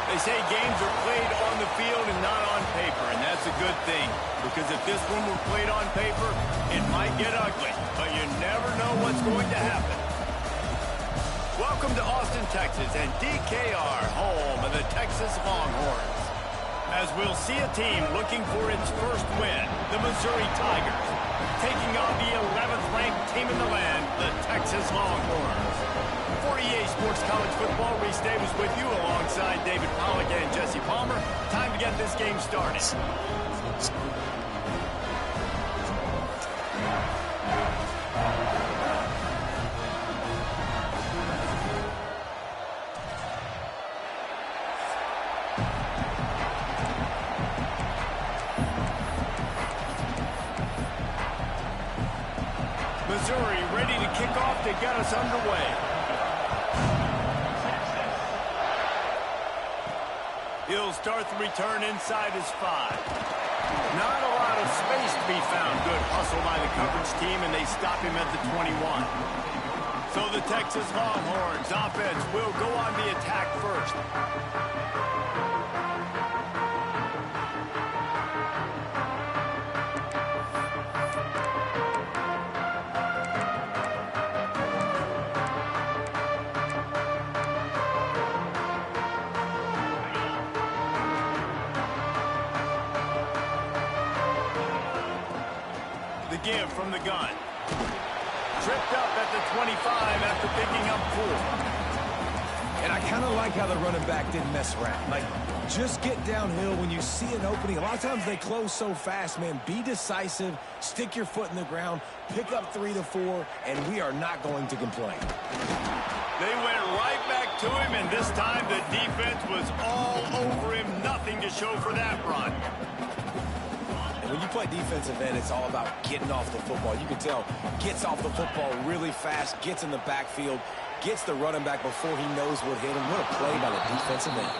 They say games are played on the field and not on paper, and that's a good thing. Because if this one were played on paper, it might get ugly, but you never know what's going to happen. Welcome to Austin, Texas, and DKR, home of the Texas Longhorns. As we'll see a team looking for its first win, the Missouri Tigers, taking on the 11th-ranked team in the land, the Texas Longhorns. For EA Sports College Football, Reese Davis with you alongside David Pollack and Jesse Palmer. Time to get this game started. Missouri ready to kick off to get us underway. He'll start the return inside his 5. Not a lot of space to be found. Good hustle by the coverage team, and they stop him at the 21. So the Texas Longhorns offense will go on the attack first. Give from the gun. Tripped up at the 25 after picking up 4. And I kind of like how the running back didn't mess around. Like, just get downhill when you see an opening. A lot of times they close so fast, man. Be decisive, stick your foot in the ground, pick up 3 to 4, and we are not going to complain. They went right back to him, and this time the defense was all over him. Nothing to show for that run. When you play defensive end, it's all about getting off the football. You can tell, gets off the football really fast, gets in the backfield, gets the running back before he knows what hit him. What a play by the defensive end.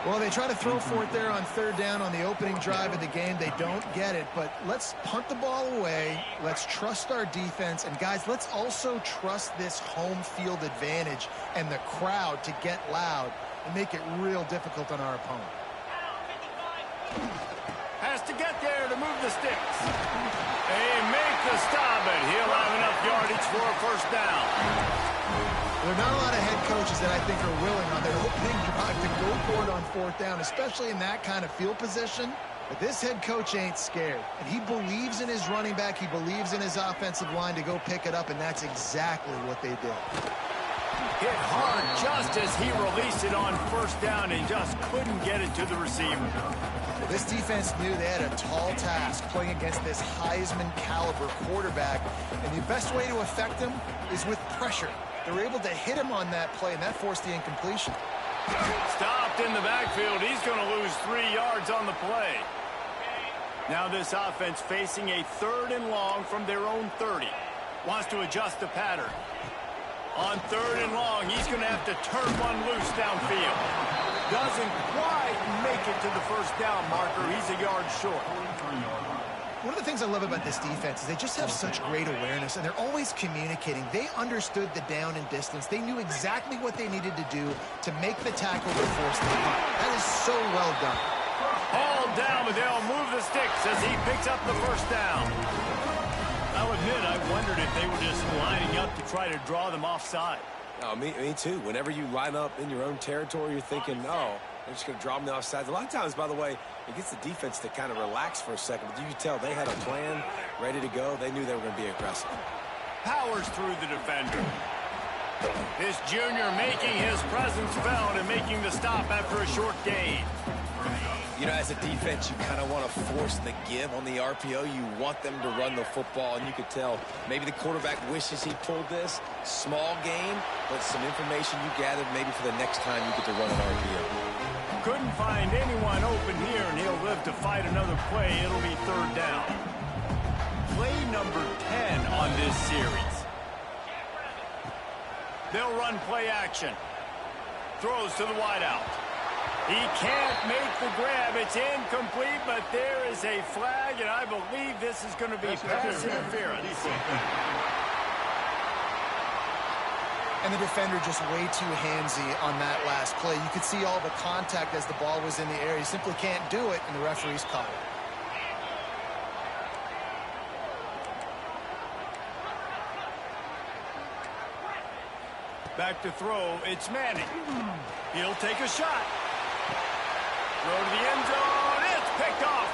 Well, they try to throw for it there on 3rd down on the opening drive of the game. They don't get it, but let's punt the ball away. Let's trust our defense. And, guys, let's also trust this home field advantage and the crowd to get loud and make it real difficult on our opponent. Has to get there to move the sticks. They make the stop, but he'll have enough yardage for a first down. There are not a lot of head coaches that I think are willing on their opening drive to go for it on 4th down, especially in that kind of field position. But this head coach ain't scared. And he believes in his running back. He believes in his offensive line to go pick it up, and that's exactly what they did. Hit hard just as he released it on 1st down and just couldn't get it to the receiver. Well, this defense knew they had a tall task playing against this Heisman caliber quarterback, and the best way to affect him is with pressure. They were able to hit him on that play, and that forced the incompletion. Stopped in the backfield. He's going to lose 3 yards on the play. Now this offense facing a 3rd and long from their own 30. Wants to adjust the pattern. On 3rd and long, he's going to have to turn one loose downfield. Doesn't quite make it to the first down marker. He's a yard short. One of the things I love about this defense is they just have such great awareness, and they're always communicating. They understood the down and distance. They knew exactly what they needed to do to make the tackle to force the punt. That is so well done. All down, but they'll move the sticks as he picks up the first down. I'll admit, I wondered if they were just lining up to try to draw them offside. Oh, me too. Whenever you line up in your own territory, you're thinking, no, they're just going to draw them the offside. A lot of times, by the way, it gets the defense to kind of relax for a second. But you can tell they had a plan ready to go. They knew they were going to be aggressive. Powers through the defender. This junior making his presence felt and making the stop after a short gain. You know, as a defense, you kind of want to force the give on the RPO. You want them to run the football, and you could tell maybe the quarterback wishes he pulled this. Small game, but some information you gathered maybe for the next time you get to run an RPO. Couldn't find anyone open here, and he'll live to fight another play. It'll be 3rd down. Play number 10 on this series. They'll run play action. Throws to the wideout. He can't make the grab. It's incomplete, but there is a flag, and I believe this is going to be pass interference. And the defender just way too handsy on that last play. You could see all the contact as the ball was in the air. He simply can't do it, and the referee's caught it. Back to throw, it's Manning. He'll take a shot. Throw to the end zone, it's picked off.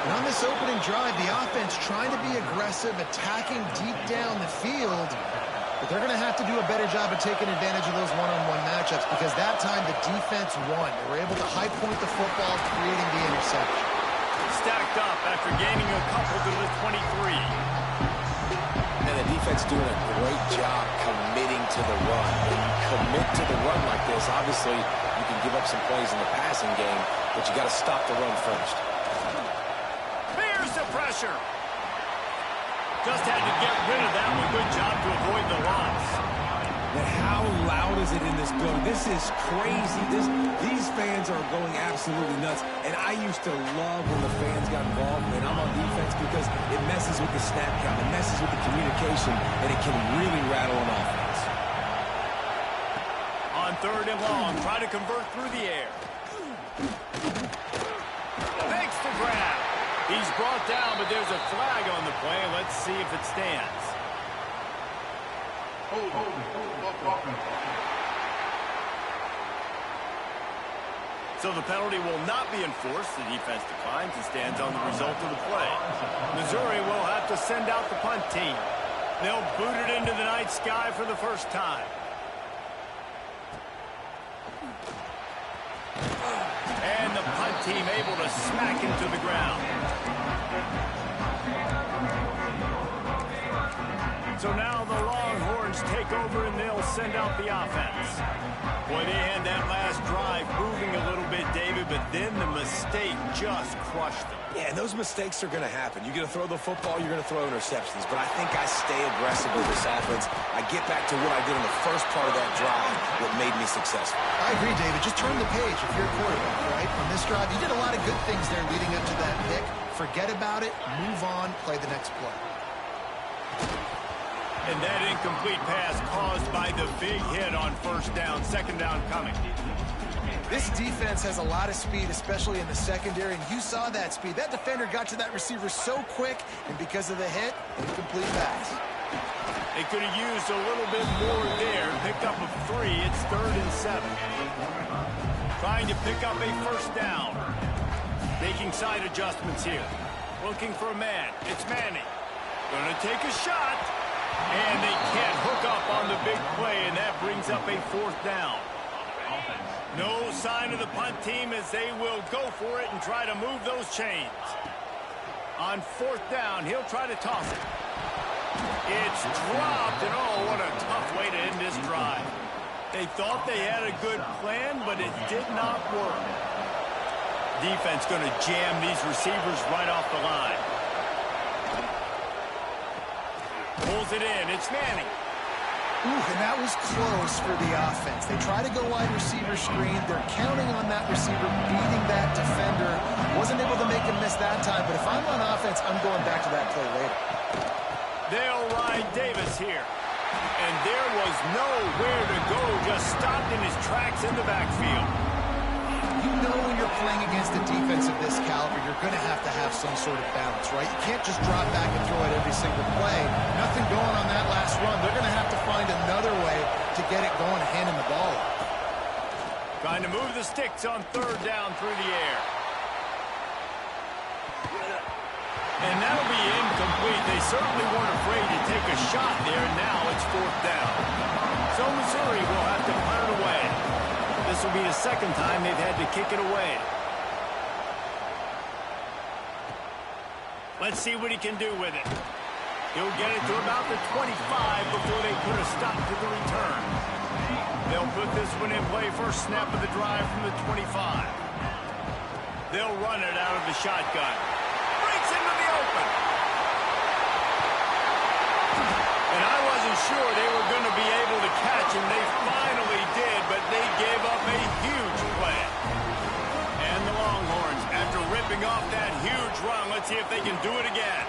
And on this opening drive, the offense trying to be aggressive, attacking deep down the field. But they're going to have to do a better job of taking advantage of those one-on-one matchups because that time the defense won. They were able to high point the football, creating the interception. Stacked up after gaining a couple to the 23. And the defense doing a great job committing to the run. When you commit to the run like this, obviously you can give up some plays in the passing game, but you got to stop the run first. Here's the pressure. Just had to get rid of that one. Good job to avoid the loss. Man, how loud is it in this building? This is crazy. These fans are going absolutely nuts. And I used to love when the fans got involved when I'm on defense because it messes with the snap count. It messes with the communication, and it can really rattle an offense. On third and long, try to convert through the air. Thanks for grab. He's brought down, but there's a flag on the play. Let's see if it stands. So the penalty will not be enforced. The defense declines and stands on the result of the play. Missouri will have to send out the punt team. They'll boot it into the night sky for the first time. And the punt team able to smack him to the ground. So now the Longhorns take over and they'll send out the offense. Boy, they had that last drive moving a little bit, David, but then the mistake just crushed them. Yeah, and those mistakes are going to happen. You're going to throw the football, you're going to throw interceptions. But I think I stay aggressive with this offense. I get back to what I did in the first part of that drive that made me successful. I agree, David. Just turn the page if you're a quarterback, right? On this drive, you did a lot of good things there leading up to that pick. Forget about it, move on, play the next play. And that incomplete pass caused by the big hit on first down. Second down coming. This defense has a lot of speed, especially in the secondary, and you saw that speed. That defender got to that receiver so quick, and because of the hit, incomplete pass. They could have used a little bit more there. Picked up a 3. It's 3rd and 7. Trying to pick up a first down. Making side adjustments here. Looking for a man. It's Manning. Going to take a shot. And they can't hook up on the big play, and that brings up a 4th down. No sign of the punt team as they will go for it and try to move those chains. On 4th down, he'll try to toss it. It's dropped, and oh, what a tough way to end this drive. They thought they had a good plan, but it did not work. Defense going to jam these receivers right off the line. Pulls it in. It's Manning. Ooh, and that was close for the offense. They try to go wide receiver screen. They're counting on that receiver beating that defender. Wasn't able to make him miss that time, but if I'm on offense, I'm going back to that play later. They'll ride Davis here. And there was nowhere to go. Just stopped in his tracks in the backfield. You know when you're playing against a defense of this caliber, you're going to have some sort of balance, right? You can't just drop back and throw it every single play. Nothing going on that last run. They're going to have to find another way to get it going, handing the ball off. Trying to move the sticks on 3rd down through the air. And that'll be incomplete. They certainly weren't afraid to take a shot there, and now it's 4th down. So Missouri will have to punt it away. This will be the second time they've had to kick it away. Let's see what he can do with it. He'll get it to about the 25 before they put a stop to the return. They'll put this one in play first snap of the drive from the 25. They'll run it out of the shotgun. Breaks into the open. And I wasn't sure they were going to be able to catch him. They finally did, but they gave up a huge play. And the Longhorns, after ripping off that huge run, let's see if they can do it again.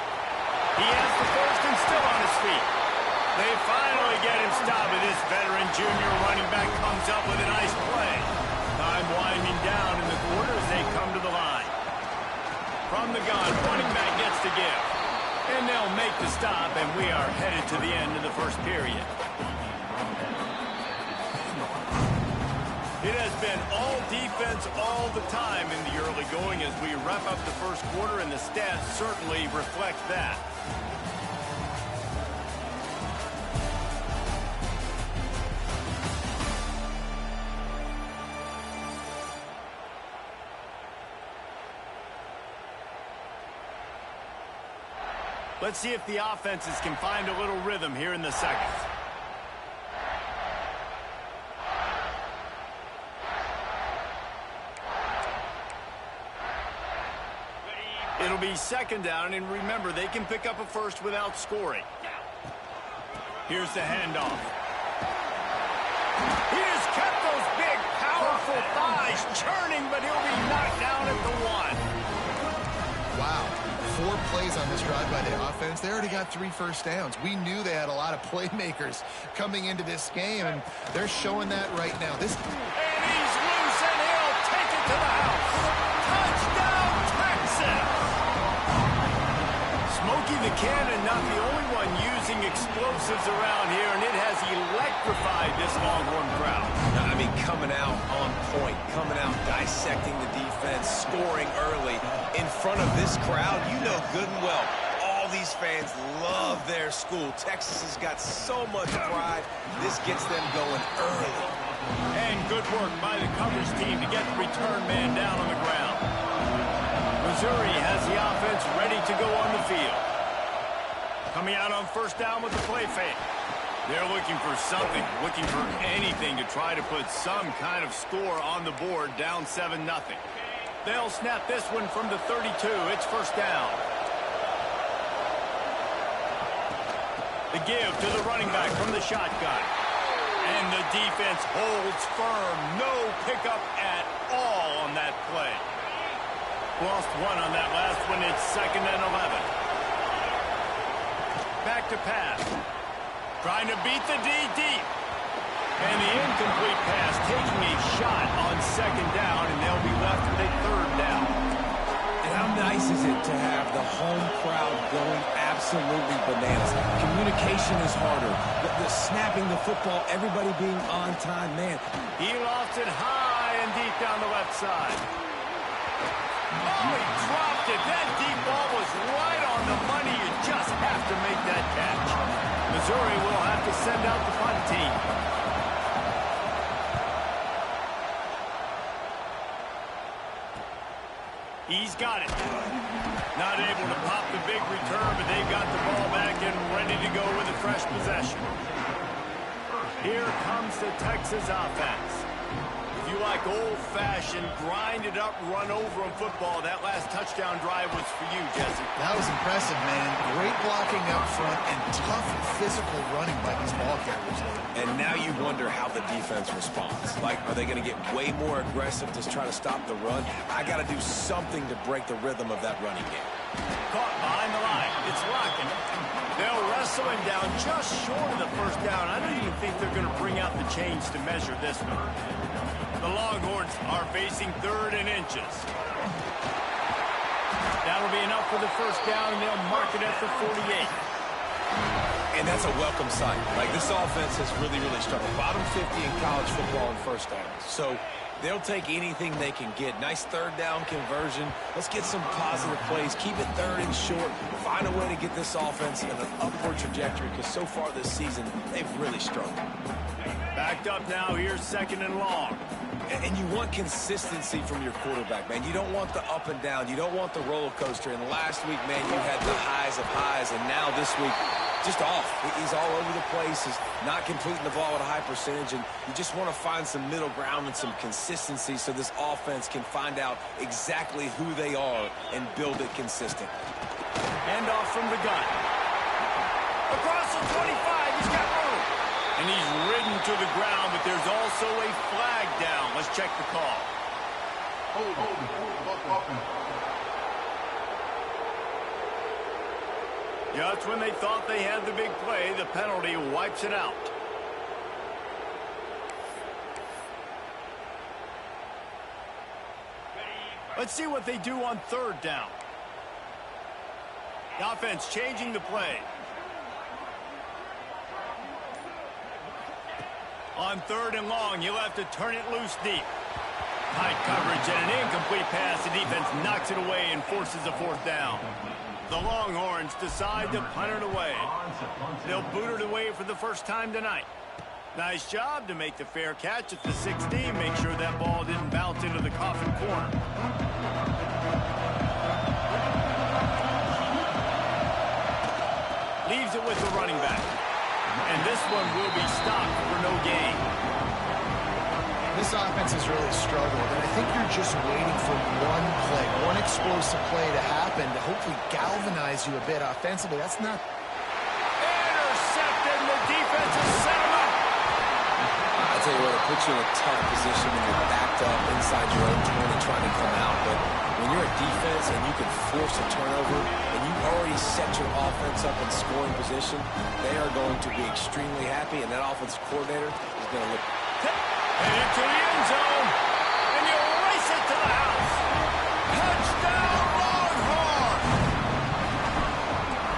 He has the first and still on his feet. They finally get him stopped, and this veteran junior running back comes up with a nice play. Time winding down in the quarter as they come to the line. From the gun, running back gets to give. And they'll make the stop, and we are headed to the end of the first period. It has been all defense all the time in the early going as we wrap up the first quarter, and the stats certainly reflect that. Let's see if the offenses can find a little rhythm here in the second. It'll be second down, and remember, they can pick up a first without scoring. Here's the handoff. He has kept those big, powerful thighs churning, but he'll be knocked down at the one. Wow. 4 plays on this drive by the offense. They already got 3 first downs. We knew they had a lot of playmakers coming into this game, and they're showing that right now. And he's loose, and he'll take it to the house. Touchdown, Texas! Smokey the Cannon, not the only one using explosives around here, and it has electrified this Longhorn crowd. I mean, coming out on point, coming out dissecting the defense, scoring early in front of this crowd. You know good and well, all these fans love their school. Texas has got so much pride. This gets them going early. And good work by the coverage team to get the return man down on the ground. Missouri has the offense ready to go on the field. Coming out on first down with the play fake. They're looking for something, looking for anything to try to put some kind of score on the board, down 7-0. They'll snap this one from the 32. It's first down. The give to the running back from the shotgun. And the defense holds firm. No pickup at all on that play. Lost 1 on that last one. It's 2nd and 11. Back to pass. Trying to beat the D deep. And the incomplete pass taking a shot on 2nd down, and they'll be left with a 3rd down. And how nice is it to have the home crowd going absolutely bananas? Communication is harder. The snapping the football, everybody being on time, man. He lost it high and deep down the left side. Oh, he dropped it. That deep ball was right on the money. You just have to make that catch. Missouri will have to send out the punt team. He's got it. Not able to pop the big return, but they've got the ball back and ready to go with a fresh possession. Here comes the Texas offense. If you like old-fashioned, grind-it-up, run-over-'em football, that last touchdown drive was for you, Jesse. That was impressive, man. Great blocking up front and tough physical running by these ball carriers. And now you wonder how the defense responds. Like, are they going to get way more aggressive to try to stop the run? I got to do something to break the rhythm of that running game. Caught behind the line. It's rocking. They'll wrestle him down just short of the first down. I don't even think they're going to bring out the chains to measure this one. The Longhorns are facing 3rd and inches. That'll be enough for the first down, and they'll mark it at the 48. And that's a welcome sight. Like, this offense has really, really struggled. Bottom 50 in college football in first downs. So they'll take anything they can get. Nice 3rd down conversion. Let's get some positive plays. Keep it 3rd and short. Find a way to get this offense in an upward trajectory, because so far this season, they've really struggled. Backed up now. Here's 2nd and long. And you want consistency from your quarterback, man. You don't want the up and down. You don't want the roller coaster. And last week, man, you had the highs of highs. And now this week, just off. He's all over the place. He's not completing the ball at a high percentage. And you just want to find some middle ground and some consistency so this offense can find out exactly who they are and build it consistent. Handoff from the gun. Across the 25. He's got room. And he's ridden to the ground, but there's also a flag down. Let's check the call. Just when they thought they had the big play, the penalty wipes it out. Let's see what they do on third down. The offense changing the play. On third and long, you'll have to turn it loose deep. Tight coverage and an incomplete pass. The defense knocks it away and forces a fourth down. The Longhorns decide to punt it away. They'll boot it away for the first time tonight. Nice job to make the fair catch at the 16. Make sure that ball didn't bounce into the coffin corner. Leaves it with the running back. And this one will be stopped for no gain. This offense has really struggled, and I think you're just waiting for one play, one explosive play to happen to hopefully galvanize you a bit offensively. That's not... Intercepted, and the defense has set him up. I tell you what, it puts you in a tough position when you're backed up inside your own 20 trying to come out. But when you're a defense and you can force a turnover and you already set your offense up in scoring position, they are going to be extremely happy, and that offensive coordinator is going to look... And into the end zone, and you race it to the house. Touchdown, Longhorns!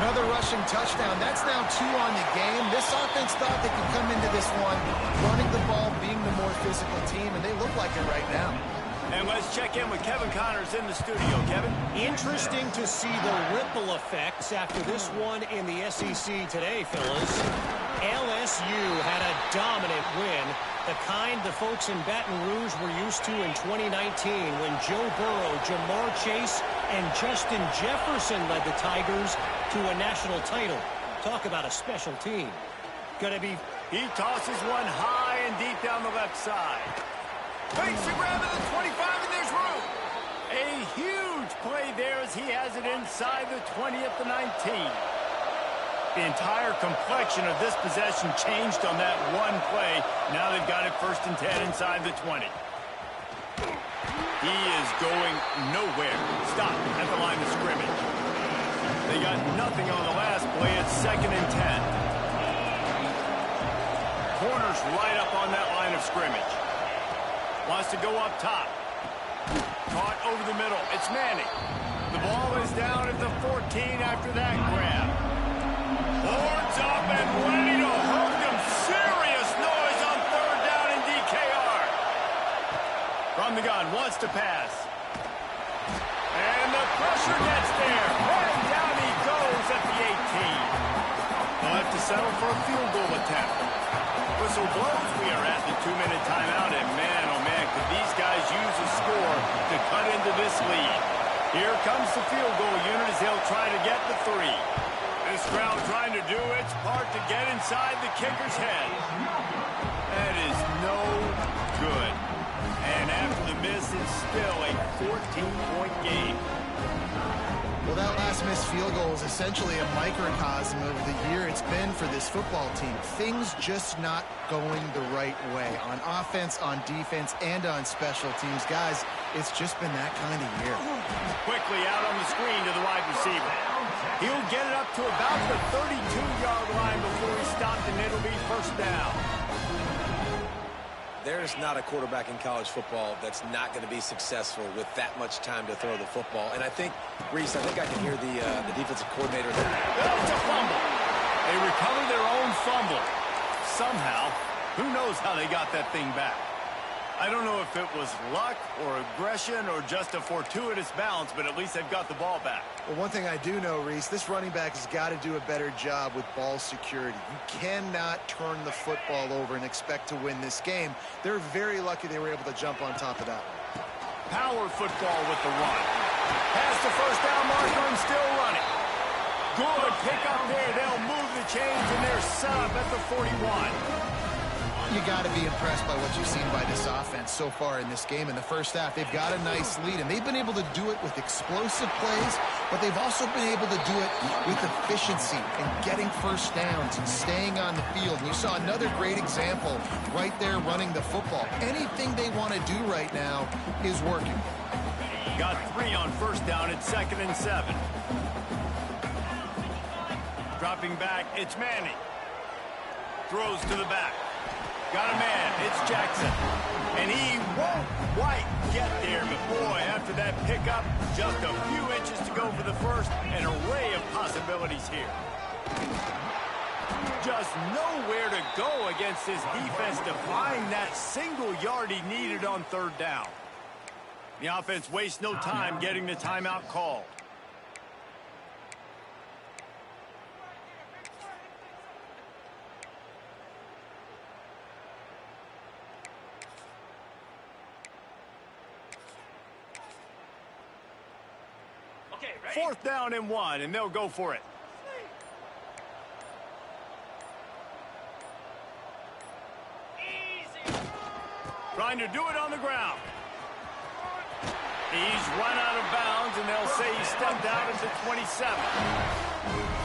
Another rushing touchdown. That's now 2 on the game. This offense thought they could come into this one running the ball, being the more physical team, and they look like it right now. And let's check in with Kevin Connors in the studio. Kevin? Interesting to see the ripple effects after this one in the SEC today, fellas. LSU had a dominant win, the kind the folks in Baton Rouge were used to in 2019 when Joe Burrow, Jamar Chase, and Justin Jefferson led the Tigers to a national title. Talk about a special team. Gonna be... He tosses one high and deep down the left side. Fakes the grab at the 25, and there's room. A huge play there as he has it inside the 20 at the 19. The entire complexion of this possession changed on that one play. Now they've got it 1st and 10 inside the 20. He is going nowhere. Stop at the line of scrimmage. They got nothing on the last play. It's 2nd and 10. Corners right up on that line of scrimmage. Wants to go up top. Caught over the middle. It's Manning. The ball is down at the 14 after that grab. Horns up and ready to hook them. Serious noise on 3rd down in DKR. From the gun, wants to pass. And the pressure gets there. And down he goes at the 18. They'll have to settle for a field goal attempt. Whistle blows. We are at the 2-minute timeout. And man, oh man, could these guys use a score to cut into this lead. Here comes the field goal unit as they'll try to get the 3. This crowd trying to do its part to get inside the kicker's head. That is no good. And after the miss, it's still a 14-point game. Well, that last missed field goal is essentially a microcosm of the year it's been for this football team. Things just not going the right way on offense, on defense, and on special teams. Guys, it's just been that kind of year. Quickly out on the screen to the wide receiver. He'll get it up to about the 32-yard line before he's stopped, and it'll be 1st down. There's not a quarterback in college football that's not going to be successful with that much time to throw the football. And I think, Reese, I can hear the defensive coordinator. That's a fumble. They recovered their own fumble. Somehow, who knows how they got that thing back. I don't know if it was luck or aggression or just a fortuitous bounce, but at least they've got the ball back. Well, one thing I do know, Reese, this running back has got to do a better job with ball security. You cannot turn the football over and expect to win this game. They're very lucky they were able to jump on top of that. Power football with the run. Pass the 1st down marker and still running. Good pick up there. They'll move the chains, and they're set up at the 41. You got to be impressed by what you've seen by this offense so far in this game. In the first half, they've got a nice lead, and they've been able to do it with explosive plays, but they've also been able to do it with efficiency and getting 1st downs and staying on the field. And you saw another great example right there running the football. Anything they want to do right now is working. Got 3 on 1st down at 2nd and 7. Dropping back, it's Manning. Throws to the back. Got a man, it's Jackson. And he won't quite get there, but boy, after that pickup, just a few inches to go for the first. An array of possibilities here. Just nowhere to go against this defense to find that single yard he needed on third down. The offense wastes no time getting the timeout called. Fourth down and 1, and they'll go for it. Trying to do it on the ground. He's run out of bounds, and they'll say he stepped out at the 27.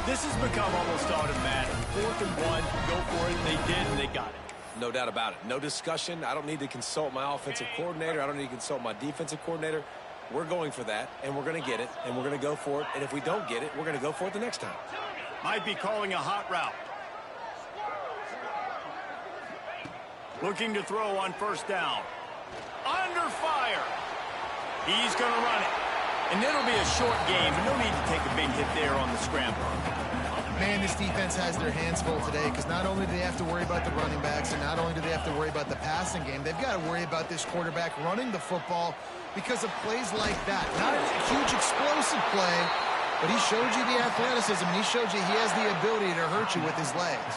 This has become almost automatic. 4th and 1, go for it. They did, and they got it. No doubt about it. No discussion. I don't need to consult my offensive coordinator. I don't need to consult my defensive coordinator. We're going for that, and we're going to get it, and we're going to go for it. And if we don't get it, we're going to go for it the next time. Might be calling a hot route. Looking to throw on first down. Under fire. He's going to run it. And it'll be a short game, but no need to take a big hit there on the scramble. Man, this defense has their hands full today because not only do they have to worry about the running backs and not only do they have to worry about the passing game, they've got to worry about this quarterback running the football because of plays like that. Not a huge explosive play, but he showed you the athleticism, and he showed you he has the ability to hurt you with his legs.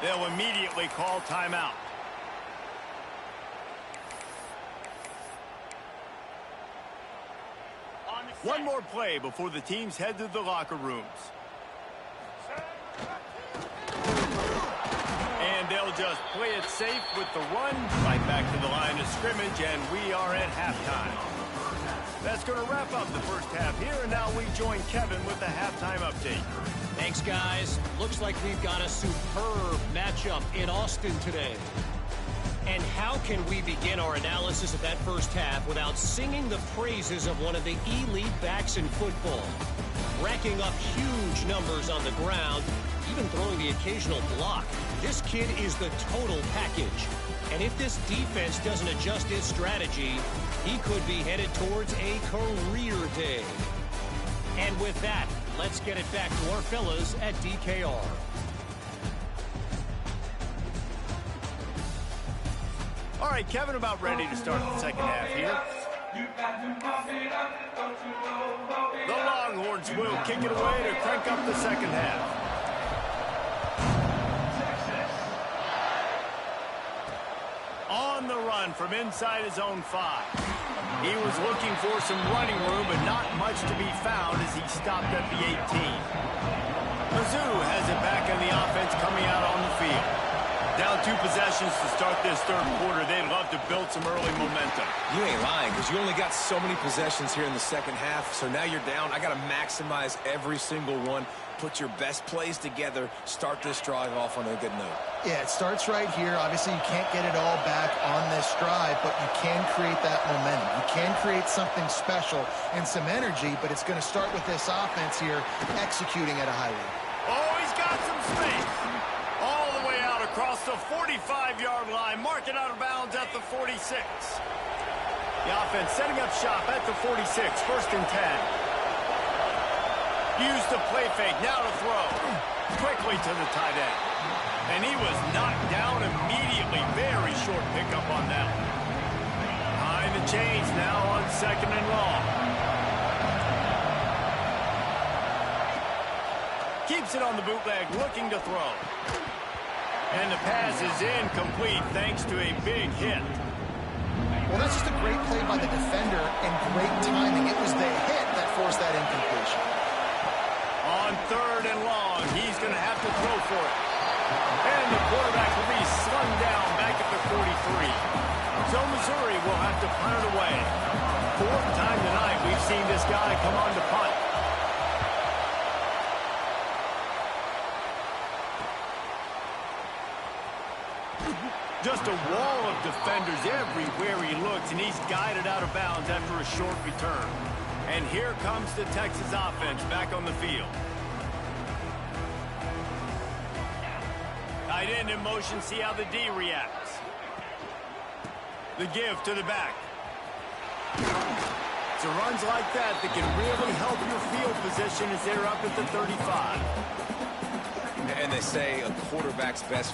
They'll immediately call timeout. One more play before the teams head to the locker rooms. And they'll just play it safe with the run right back to the line of scrimmage, and we are at halftime. That's going to wrap up the first half here, and now we join Kevin with the halftime update. Thanks, guys. Looks like we've got a superb matchup in Austin today. And how can we begin our analysis of that first half without singing the praises of one of the elite backs in football? Racking up huge numbers on the ground, even throwing the occasional block. This kid is the total package. And if this defense doesn't adjust its strategy, he could be headed towards a career day. And with that, let's get it back to our fellas at DKR. All right, Kevin, about ready to start the second half here. The Longhorns will kick it away to crank up the second half. On the run from inside his own 5. He was looking for some running room, but not much to be found as he stopped at the 18. Mizzou has it back on the offense coming out on the field. Down 2 possessions to start this third quarter. They'd love to build some early momentum. You ain't lying, because you only got so many possessions here in the second half, so now you're down. I got to maximize every single one. Put your best plays together. Start this drive off on a good note. Yeah, it starts right here. Obviously, you can't get it all back on this drive, but you can create that momentum. You can create something special and some energy, but it's going to start with this offense here executing at a high rate. Oh, he's got some space. All the way out across the 45-yard line. Mark it out of bounds at the 46. The offense setting up shop at the 46. 1st and 10. Use the play fake, now to throw. Quickly to the tight end. And he was knocked down immediately. Very short pickup on that one. Behind the chains now on 2nd and long. Keeps it on the bootleg, looking to throw. And the pass is incomplete thanks to a big hit. Well, that's just a great play by the defender and great timing. It was the hit that forced that incompletion. On 3rd and long, he's going to have to throw for it. And the quarterback will be slung down back at the 43. So Missouri will have to punt it away. 4th time tonight we've seen this guy come on to punt. Just a wall of defenders everywhere he looks, and he's guided out of bounds after a short return. And here comes the Texas offense back on the field. Tight end in motion, see how the D reacts. The give to the back. It's runs like that that can really help your field position as they're up at the 35. And they say a quarterback's best.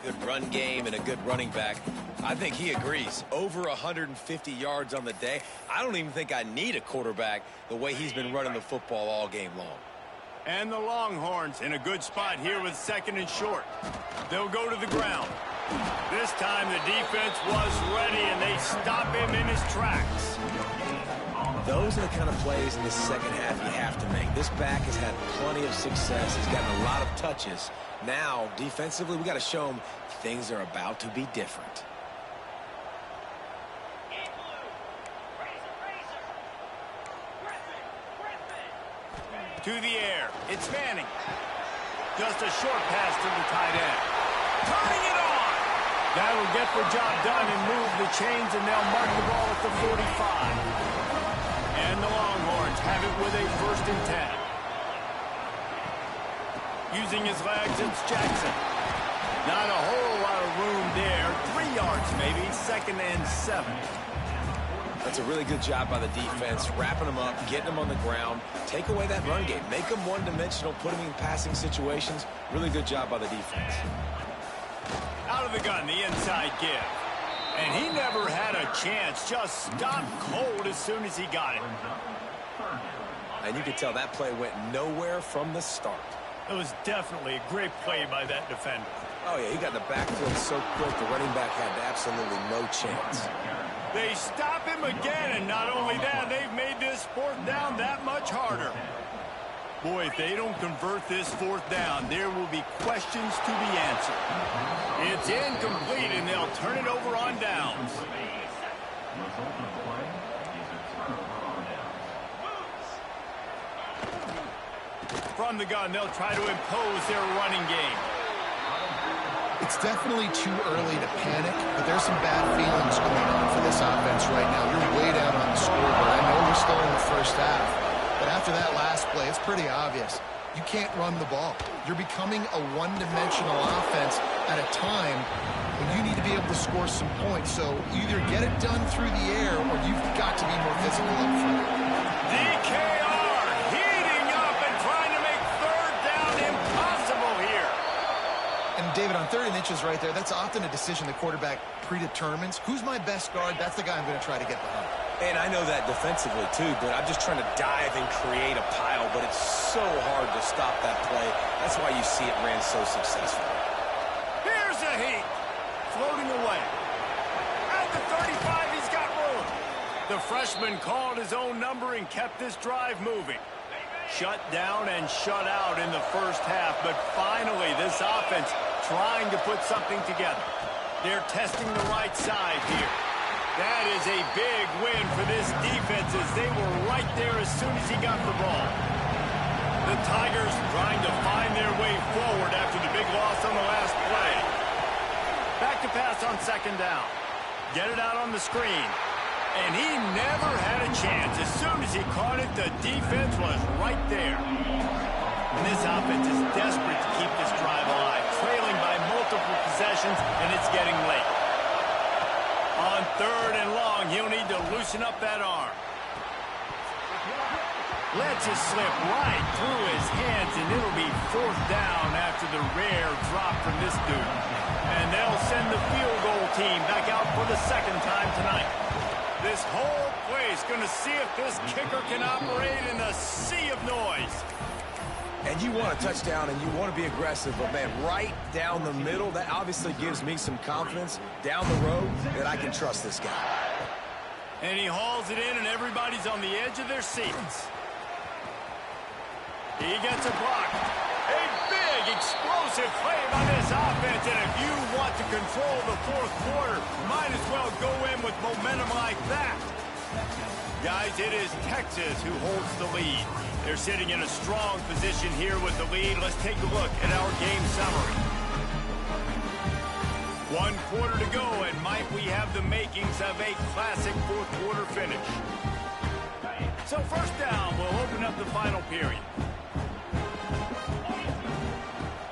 Good run game and a good running back. I think he agrees. Over 150 yards on the day. I don't even think I need a quarterback the way he's been running the football all game long. And the Longhorns in a good spot here with second and short. They'll go to the ground. This time the defense was ready and they stop him in his tracks. Those are the kind of plays in the second half you have to make. This back has had plenty of success. He's gotten a lot of touches. Now, defensively, we got to show him things are about to be different. To the air. It's Manning. Just a short pass to the tight end. Turning it on. That'll get the job done and move the chains, and they'll mark the ball at the 45. And the Longhorns have it with a 1st and 10. Using his legs, it's Jackson. Not a whole lot of room there. 3 yards maybe, 2nd and 7. That's a really good job by the defense, wrapping them up, getting them on the ground. Take away that run game. Make them one-dimensional, put them in passing situations. Really good job by the defense. Out of the gun, the inside give. And he never had a chance. Just stopped cold as soon as he got it. And you could tell that play went nowhere from the start. It was definitely a great play by that defender. Oh, yeah, he got in the backfield so quick, the running back had absolutely no chance. They stop him again, and not only that, they've made this 4th down that much harder. Boy, if they don't convert this 4th down, there will be questions to be answered. It's incomplete, and they'll turn it over on downs. From the gun, they'll try to impose their running game. It's definitely too early to panic, but there's some bad feelings going on for this offense right now. You're way down on the scoreboard. I know we're still in the first half, but after that last play, it's pretty obvious. You can't run the ball. You're becoming a one-dimensional offense at a time when you need to be able to score some points. So either get it done through the air or you've got to be more physical up front. DKR heating up and trying to make 3rd down impossible here. And David, on 3rd and inches right there, that's often a decision the quarterback predetermines. Who's my best guard? That's the guy I'm going to try to get behind. And I know that defensively, too, but I'm just trying to dive and create a pile, but it's so hard to stop that play. That's why you see it ran so successful. Here's a heat. Floating away. At the 35, he's got room. The freshman called his own number and kept this drive moving. Shut down and shut out in the first half, but finally this offense trying to put something together. They're testing the right side here. That is a big win for this defense as they were right there as soon as he got the ball. The Tigers trying to find their way forward after the big loss on the last play. Back to pass on 2nd down. Get it out on the screen. And he never had a chance. As soon as he caught it, the defense was right there. And this offense is desperate to keep this drive alive, trailing by multiple possessions, and it's getting late. On 3rd and long, he'll need to loosen up that arm. Lets it slip right through his hands, and it'll be 4th down after the rare drop from this dude. And they'll send the field goal team back out for the 2nd time tonight. This whole play is going to see if this kicker can operate in the sea of noise. And you want a touchdown and you want to be aggressive, but man, right down the middle, that obviously gives me some confidence down the road that I can trust this guy. And he hauls it in, and everybody's on the edge of their seats. He gets a block. A big, explosive play by this offense, and if you want to control the fourth quarter, might as well go in with momentum like that. Guys, it is Texas who holds the lead. They're sitting in a strong position here with the lead. Let's take a look at our game summary. 1 quarter to go, and might we have the makings of a classic fourth quarter finish. So first down, we'll open up the final period.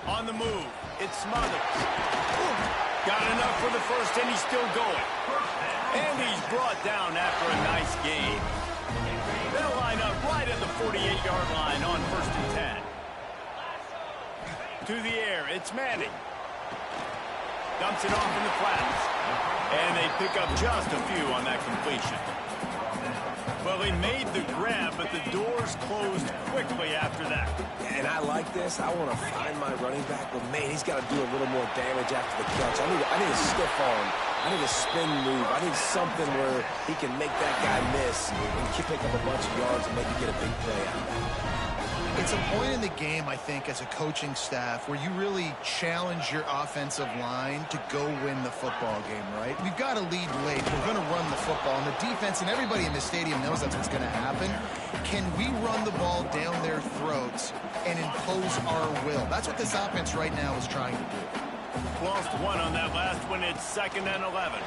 On the move, it's Smothers. Got enough for the first, and he's still going. And he's brought down after a nice game. They'll line up right at the 48-yard line on 1st and 10. To the air, it's Manning. Dumps it off in the flats. And they pick up just a few on that completion. Well, he made the grab, but the doors closed quickly after that. And I like this. I want to find my running back, but man, he's got to do a little more damage after the catch. I need a stiff arm. I need a spin move. I need something where he can make that guy miss and pick up a bunch of yards and maybe get a big play out of that. It's a point in the game, I think, as a coaching staff where you really challenge your offensive line to go win the football game, right? We've got to lead late. We're going to run the football. And the defense and everybody in the stadium knows that's what's going to happen. Can we run the ball down their throats and impose our will? That's what this offense right now is trying to do. Lost one on that last one. It's 2nd and 11.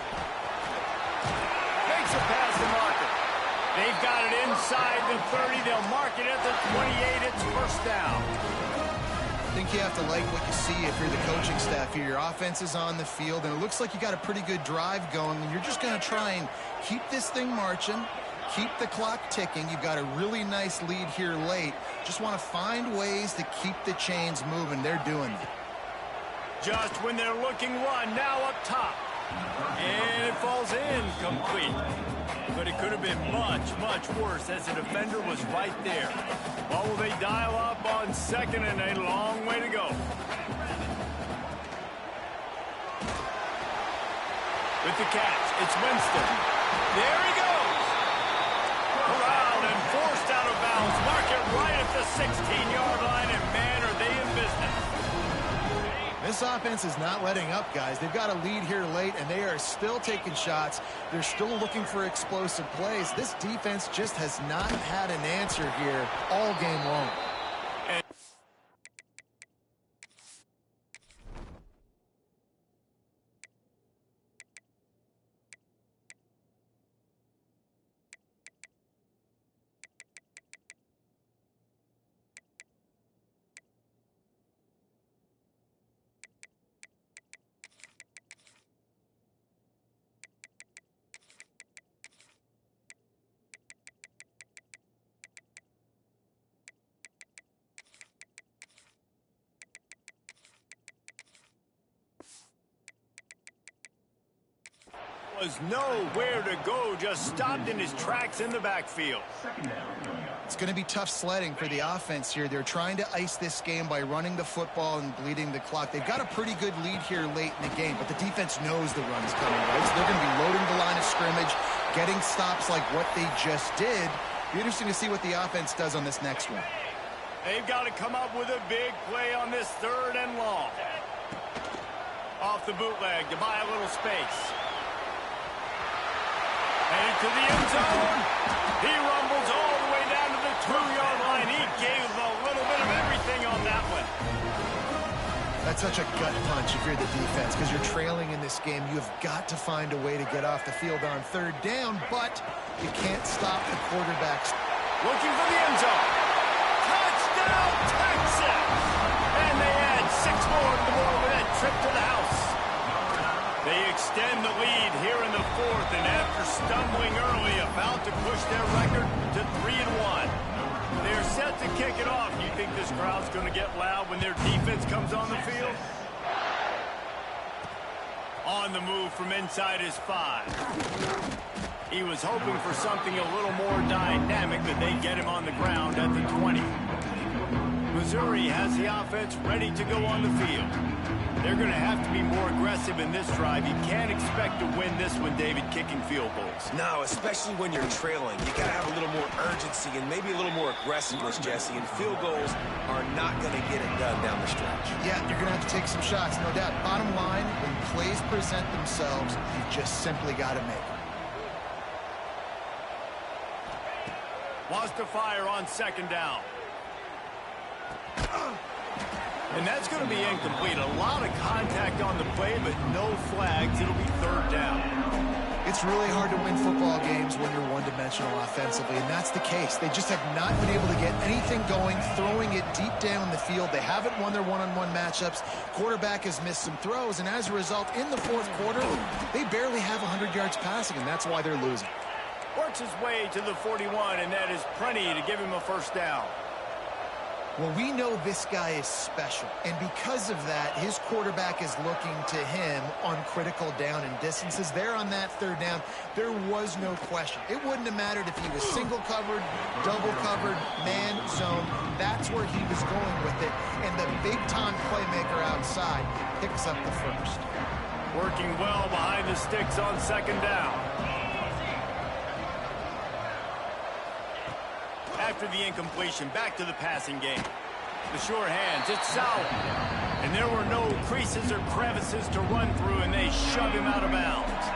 Makes a pass to Marker. They've got it inside the 30. They'll mark it at the 28. It's first down. I think you have to like what you see if you're the coaching staff here. Your offense is on the field, and it looks like you got a pretty good drive going, and you're just going to try and keep this thing marching, keep the clock ticking. You've got a really nice lead here late. Just want to find ways to keep the chains moving. They're doing it. Just when they're looking run, now up top. And it falls in complete. But it could have been much, much worse as the defender was right there. Well, will they dial up on 2nd and a long way to go? With the catch, it's Winston. There he goes. Corralled and forced out of bounds. Mark it right at the 16-yard line, and man, are they in business. This offense is not letting up, guys. They've got a lead here late, and they are still taking shots. They're still looking for explosive plays. This defense just has not had an answer here all game long. Was nowhere to go, just stopped in his tracks in the backfield. It's going to be tough sledding for the offense here. They're trying to ice this game by running the football and bleeding the clock. They've got a pretty good lead here late in the game, but the defense knows the run is coming, right? So they're going to be loading the line of scrimmage, getting stops like what they just did. Be interesting to see what the offense does on this next one. They've got to come up with a big play on this 3rd and long. Off the bootleg to buy a little space. Headed to the end zone. He rumbles all the way down to the 2-yard line. He gave a little bit of everything on that one. That's such a gut punch if you're the defense, because you're trailing in this game. You have got to find a way to get off the field on 3rd down, but you can't stop the quarterbacks. Looking for the end zone. Touchdown, Texas! And they add 6 more to the board with that trip to the house. They extend the lead here in the 4th, and after stumbling early, about to push their record to 3-1. They're set to kick it off. Do you think this crowd's going to get loud when their defense comes on the field? On the move from inside his 5. He was hoping for something a little more dynamic, but they get him on the ground at the 20. Missouri has the offense ready to go on the field. They're going to have to be more aggressive in this drive. You can't expect to win this one, David, kicking field goals. No, especially when you're trailing. You got to have a little more urgency and maybe a little more aggressiveness, Jesse. And field goals are not going to get it done down the stretch. Yeah, you're going to have to take some shots, no doubt. Bottom line, when plays present themselves, you just simply got to make them. Wants to fire on second down. And that's going to be incomplete. A lot of contact on the play, but no flags. It'll be third down. It's really hard to win football games when you're one-dimensional offensively, and that's the case. They just have not been able to get anything going, throwing it deep down the field. They haven't won their one-on-one matchups. Quarterback has missed some throws, and as a result, in the fourth quarter, they barely have 100 yards passing, and that's why they're losing. Works his way to the 41, and that is plenty to give him a first down. Well, we know this guy is special, and because of that, his quarterback is looking to him on critical down and distances. There on that third down, there was no question. It wouldn't have mattered if he was single covered, double covered, man zone. That's where he was going with it, and the big-time playmaker outside picks up the first. Working well behind the sticks on second down. After the incompletion, back to the passing game. The sure hands, it's Sauer. And there were no creases or crevices to run through, and they shove him out of bounds.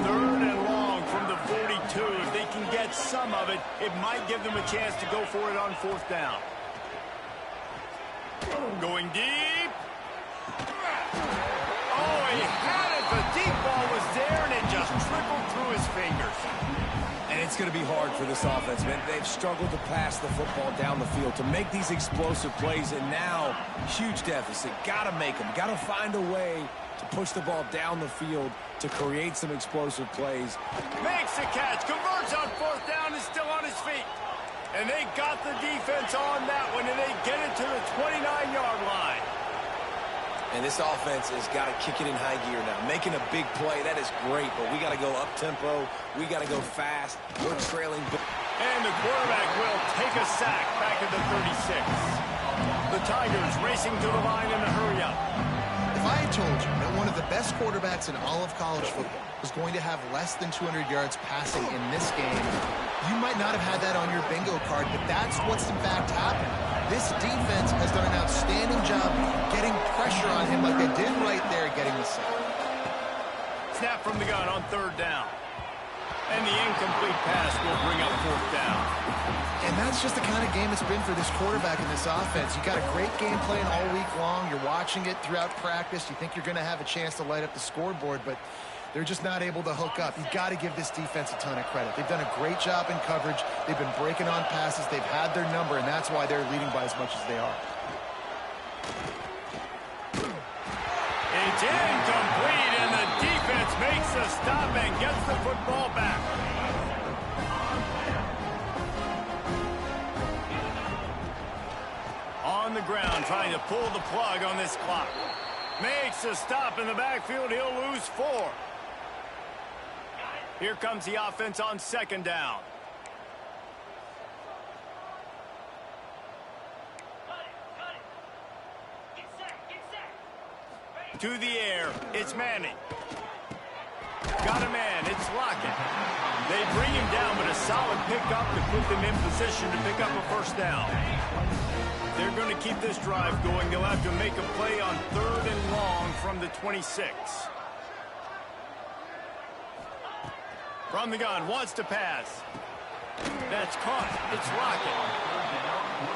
Third and long from the 42. If they can get some of it, it might give them a chance to go for it on fourth down. Going deep. Oh, he had it. The deep ball was there, and it just trickled through his fingers. And it's going to be hard for this offense, man. They've struggled to pass the football down the field, to make these explosive plays, and now, huge deficit. Got to make them. Got to find a way to push the ball down the field to create some explosive plays. Makes the catch, converts on fourth down, is still on his feet. And they got the defense on that one, and they get it to the 29-yard line. And this offense has got to kick it in high gear now. Making a big play, that is great, but we got to go up-tempo. We got to go fast. We're trailing. And the quarterback will take a sack back at the 36. The Tigers racing to the line in a hurry-up. If I had told you that one of the best quarterbacks in all of college football was going to have less than 200 yards passing in this game, you might not have had that on your bingo card, but that's what's in fact happened. This defense has done an outstanding job getting pressure on him like they did right there, getting the sack. Snap from the gun on third down. And the incomplete pass will bring up fourth down. And that's just the kind of game it's been for this quarterback in this offense. You got a great game plan all week long. You're watching it throughout practice. You think you're going to have a chance to light up the scoreboard, but they're just not able to hook up. You've got to give this defense a ton of credit. They've done a great job in coverage. They've been breaking on passes. They've had their number, and that's why they're leading by as much as they are. It's incomplete, and the defense makes the stop and gets the football back. On the ground, trying to pull the plug on this clock. Makes a stop in the backfield. He'll lose 4. Here comes the offense on second down. To the air, it's Manning. Got a man, it's Lockett. They bring him down, but a solid pickup to put them in position to pick up a first down. They're going to keep this drive going. They'll have to make a play on third and long from the 26. From the gun, wants to pass. That's caught. It's Lockett.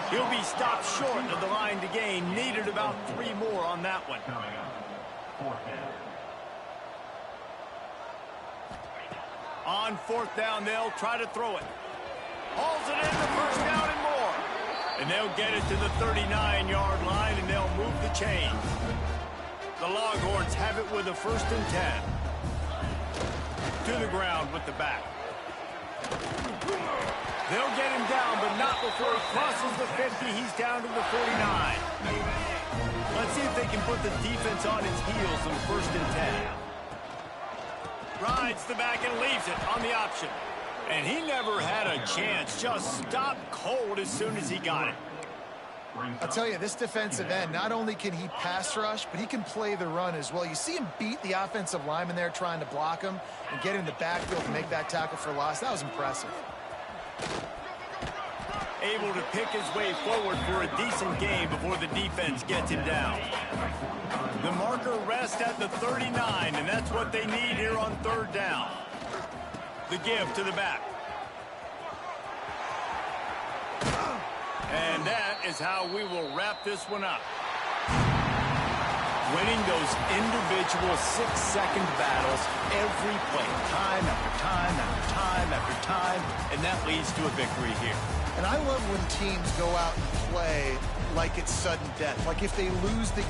He'll be stopped short of the line to gain. Needed about 3 more on that one. On fourth down, they'll try to throw it. Hauls it in the first down and more. And they'll get it to the 39-yard line, and they'll move the chains. The Longhorns have it with a 1st and 10. To the ground with the back. They'll get him down, but not before he crosses the 50. He's down to the 49. Let's see if they can put the defense on its heels on 1st and 10. Rides the back and leaves it on the option. And he never had a chance. Just stopped cold as soon as he got it. I'll tell you, this defensive end, not only can he pass rush, but he can play the run as well. You see him beat the offensive lineman there trying to block him and get in the backfield to make that tackle for loss. That was impressive. Able to pick his way forward for a decent game before the defense gets him down. The marker rests at the 39, and that's what they need here on third down. The give to the back. And that is how we will wrap this one up. Winning those individual 6-second battles every play, time after time after time after time, and that leads to a victory here. And I love when teams go out and play like it's sudden death. Like if they lose the